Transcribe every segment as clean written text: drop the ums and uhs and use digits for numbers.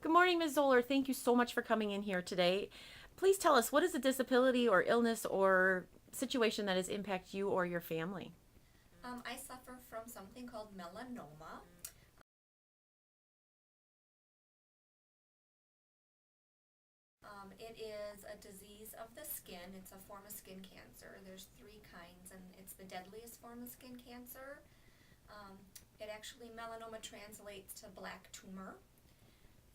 Good morning, Ms. Zoller. Thank you so much for coming in here today. Please tell us, what is a disability or illness or situation that has impacted you or your family? I suffer from something called melanoma. It is a disease of the skin. It's a form of skin cancer. There's three kinds, and it's the deadliest form of skin cancer. Um, Melanoma translates to black tumor,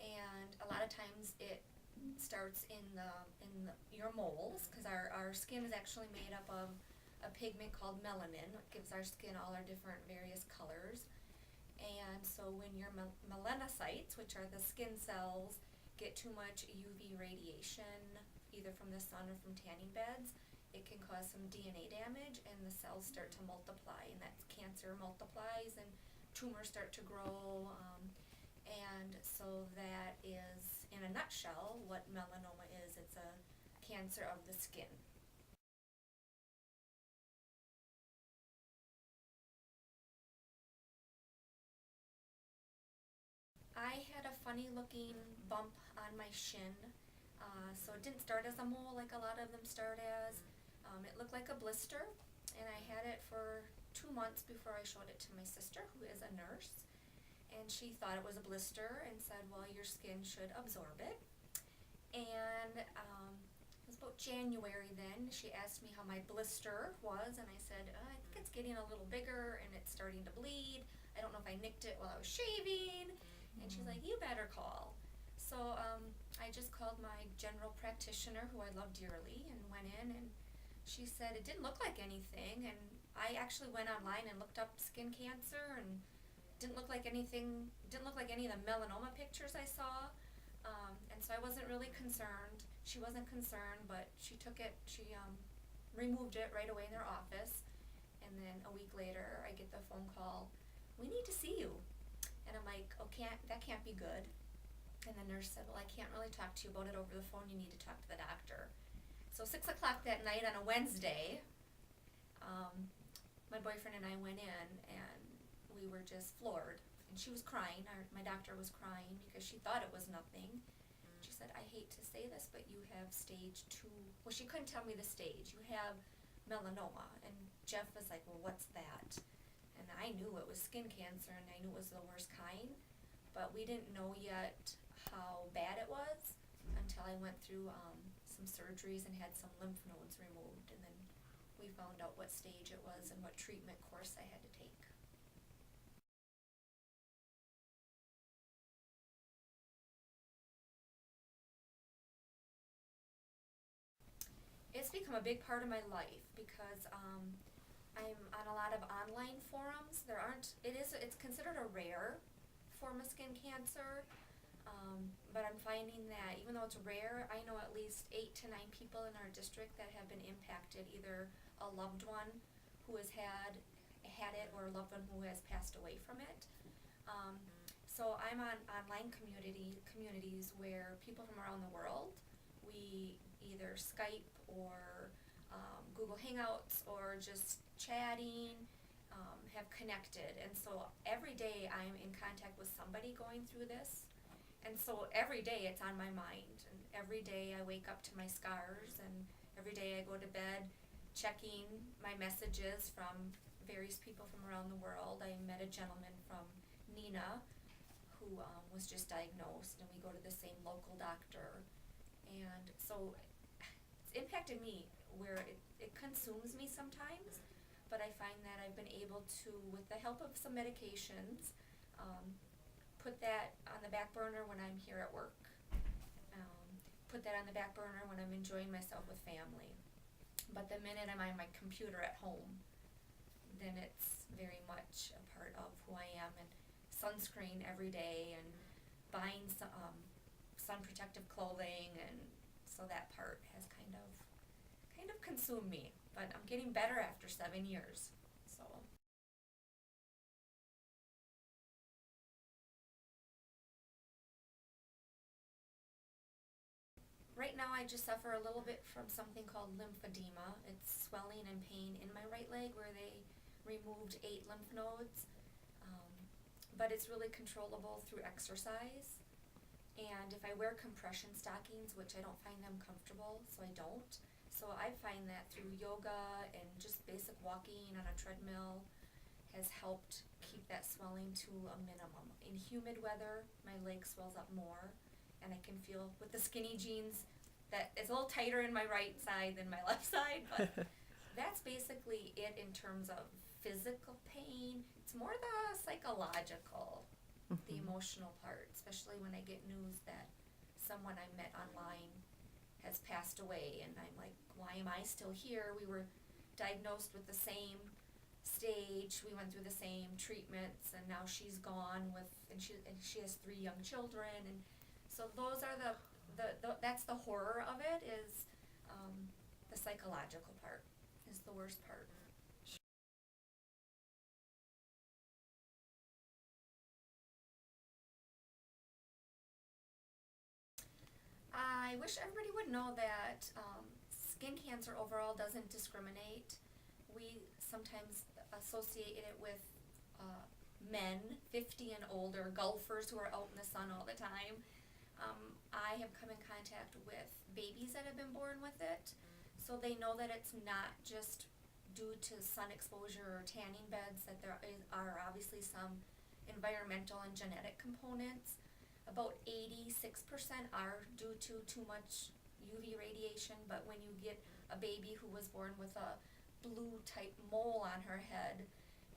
and a lot of times it starts your moles, because our skin is actually made up of a pigment called melanin. It gives our skin all our different various colors. And so when your melanocytes, which are the skin cells, get too much UV radiation, either from the sun or from tanning beds, it can cause some DNA damage, and the cells start to multiply, and that cancer multiplies, and tumors start to grow. And so that is, in a nutshell, what melanoma is. It's a cancer of the skin. I had a funny looking bump on my shin. So it didn't start as a mole like a lot of them start as. It looked like a blister, and I had it for 2 months before I showed it to my sister, who is a nurse. And she thought it was a blister and said, well, your skin should absorb it. And it was about January then. She asked me how my blister was, and I said, I think it's getting a little bigger and it's starting to bleed. I don't know if I nicked it while I was shaving. And she's like, you better call. So I just called my general practitioner, who I love dearly, and went in, and she said it didn't look like anything. And I actually went online and looked up skin cancer, and didn't look like anything, didn't look like any of the melanoma pictures I saw. And so I wasn't really concerned. She wasn't concerned, but she took it, she removed it right away in their office. And then a week later, I get the phone call, we need to see you. And I'm like, oh, that can't be good. And the nurse said, well, I can't really talk to you about it over the phone. You need to talk to the doctor. So 6 o'clock that night on a Wednesday, my boyfriend and I went in, and we were just floored. And she was crying. My doctor was crying because she thought it was nothing. She said, I hate to say this, but you have stage 2. Well, she couldn't tell me the stage. You have melanoma. And Jeff was like, well, what's that? And I knew it was skin cancer, and I knew it was the worst kind, but we didn't know yet how bad it was until I went through some surgeries and had some lymph nodes removed, and then we found out what stage it was and what treatment course I had to take. It's become a big part of my life because I'm on a lot of online forums. It's considered a rare form of skin cancer, but I'm finding that even though it's rare, I know at least 8 to 9 people in our district that have been impacted, either a loved one who has had it or a loved one who has passed away from it. Um, so I'm on online communities where people from around the world, we either Skype or Google Hangouts or just chatting, have connected. And so every day I'm in contact with somebody going through this. And so every day it's on my mind. And every day I wake up to my scars, and every day I go to bed checking my messages from various people from around the world. I met a gentleman from Nina who was just diagnosed, and we go to the same local doctor. And so it's impacted me where it consumes me sometimes, but I find that I've been able to, with the help of some medications, put that on the back burner when I'm here at work, put that on the back burner when I'm enjoying myself with family. But the minute I'm on my computer at home, then it's very much a part of who I am, and sunscreen every day, and buying sun protective clothing, and so that part has kind of consumed me. But I'm getting better after 7 years. So right now I just suffer a little bit from something called lymphedema. It's swelling and pain in my right leg where they removed 8 lymph nodes. But it's really controllable through exercise. And if I wear compression stockings, which I don't find them comfortable, so I don't. So I find that through yoga and just basic walking on a treadmill has helped keep that swelling to a minimum. In humid weather, my leg swells up more, and I can feel with the skinny jeans that it's a little tighter in my right side than my left side, but that's basically it in terms of physical pain. It's more the psychological, the emotional part, especially when I get news that someone I met online has passed away, and I'm like, why am I still here? We were diagnosed with the same stage, we went through the same treatments, and now she's gone with, and she has 3 young children, and so those are the that's the horror of it, is the psychological part is the worst part. I wish everybody would know that skin cancer overall doesn't discriminate. We sometimes associate it with men 50 and older, golfers who are out in the sun all the time. I have come in contact with babies that have been born with it, so they know that it's not just due to sun exposure or tanning beds, that are obviously some environmental and genetic components. About 86% are due to too much UV radiation, but when you get a baby who was born with a blue type mole on her head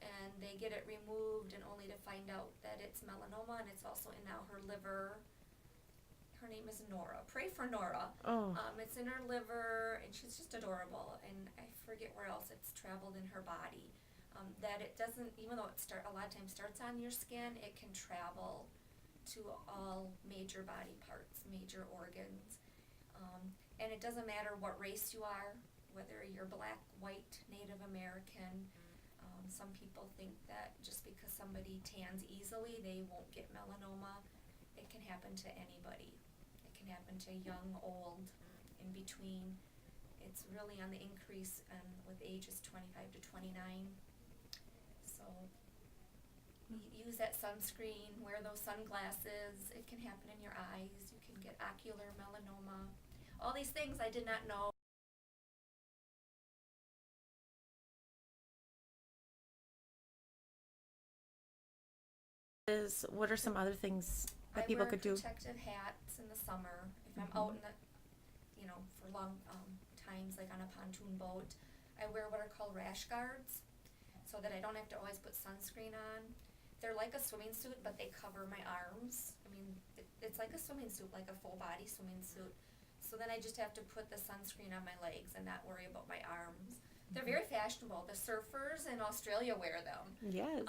and they get it removed, and only to find out that it's melanoma, and it's also in now her liver. Her name is Nora. Pray for Nora. Oh. It's in her liver, and she's just adorable. And I forget where else it's traveled in her body. That it doesn't, even though a lot of times starts on your skin, it can travel to all major body parts, major organs. And it doesn't matter what race you are, whether you're black, white, Native American. Some people think that just because somebody tans easily, they won't get melanoma. It can happen to anybody. It can happen to young, old, in between. It's really on the increase with ages 25 to 29. So use that sunscreen, wear those sunglasses. It can happen in your eyes. You can get ocular melanoma. All these things I did not know. What are some other things that I people wear could do? protective hats in the summer if I'm out in the, for long times, like on a pontoon boat. I wear what are called rash guards, so that I don't have to always put sunscreen on. They're like a swimming suit, but they cover my arms. I mean, it's like a swimming suit, like a full body swimming suit. So then I just have to put the sunscreen on my legs and not worry about my arms. They're very fashionable. The surfers in Australia wear them. Yes.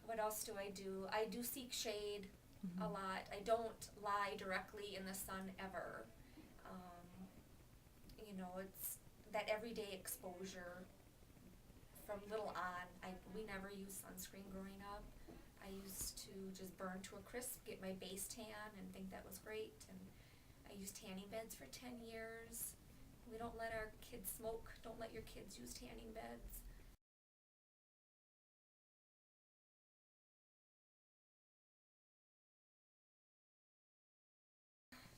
What else do? I do seek shade a lot. I don't lie directly in the sun ever. It's that everyday exposure from little on. We never used sunscreen growing up. I used to just burn to a crisp, get my base tan, and think that was great. And I used tanning beds for 10 years. We don't let our kids smoke. Don't let your kids use tanning beds.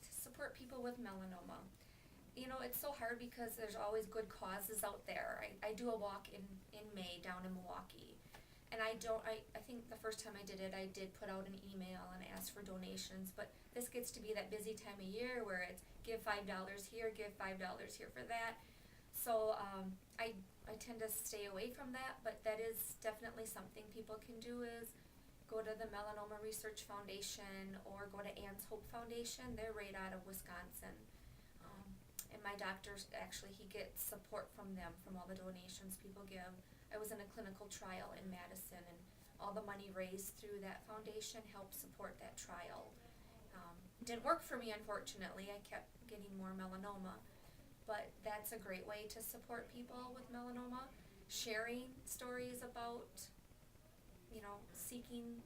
To support people with melanoma. It's so hard because there's always good causes out there. I do a walk in May down in Milwaukee. And I think the first time I did it, I did put out an email and ask for donations. But this gets to be that busy time of year where it's give $5 here, give $5 here for that. So I tend to stay away from that. But that is definitely something people can do, is go to the Melanoma Research Foundation or go to Ann's Hope Foundation. They're right out of Wisconsin. And my doctor, actually, he gets support from them, from all the donations people give. I was in a clinical trial in Madison, and all the money raised through that foundation helped support that trial. Didn't work for me, unfortunately. I kept getting more melanoma. But that's a great way to support people with melanoma. Sharing stories about, seeking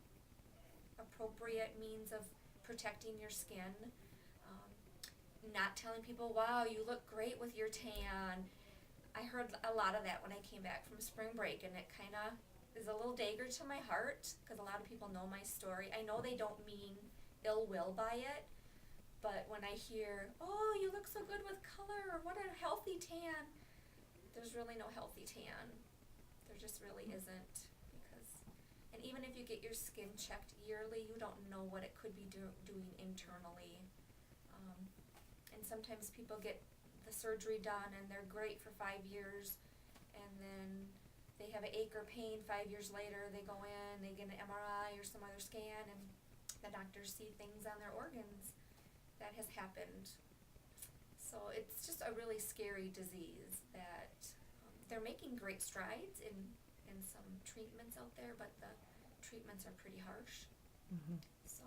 appropriate means of protecting your skin. Not telling people, wow, you look great with your tan. I heard a lot of that when I came back from spring break, and it kind of is a little dagger to my heart because a lot of people know my story. I know they don't mean ill will by it. But when I hear, oh, you look so good with color, or what a healthy tan, there's really no healthy tan. There just really isn't. And even if you get your skin checked yearly, you don't know what it could be doing internally. And sometimes people get the surgery done and they're great for 5 years, and then they have an ache or pain 5 years later. They go in, they get an MRI or some other scan, and the doctors see things on their organs. That has happened. So it's just a really scary disease that they're making great strides in some treatments out there, but the treatments are pretty harsh. Mm-hmm. So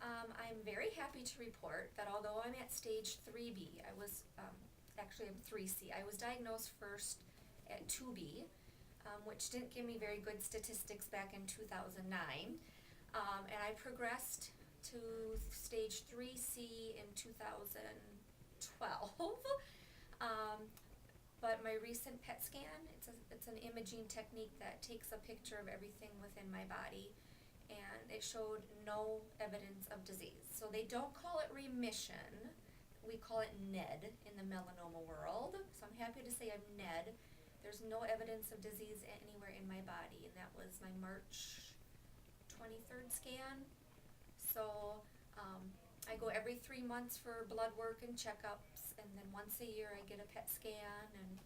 I'm very happy to report that although I'm at stage 3B, I was actually I'm 3C. I was diagnosed first at 2B, which didn't give me very good statistics back in 2009, and I progressed to stage 3C in 2012. But my recent PET scan, it's an imaging technique that takes a picture of everything within my body, and it showed no evidence of disease. So they don't call it remission. We call it NED in the melanoma world. So I'm happy to say I'm NED. There's no evidence of disease anywhere in my body, and that was my March 23rd scan. So I go every 3 months for blood work and checkups, and then once a year I get a PET scan, and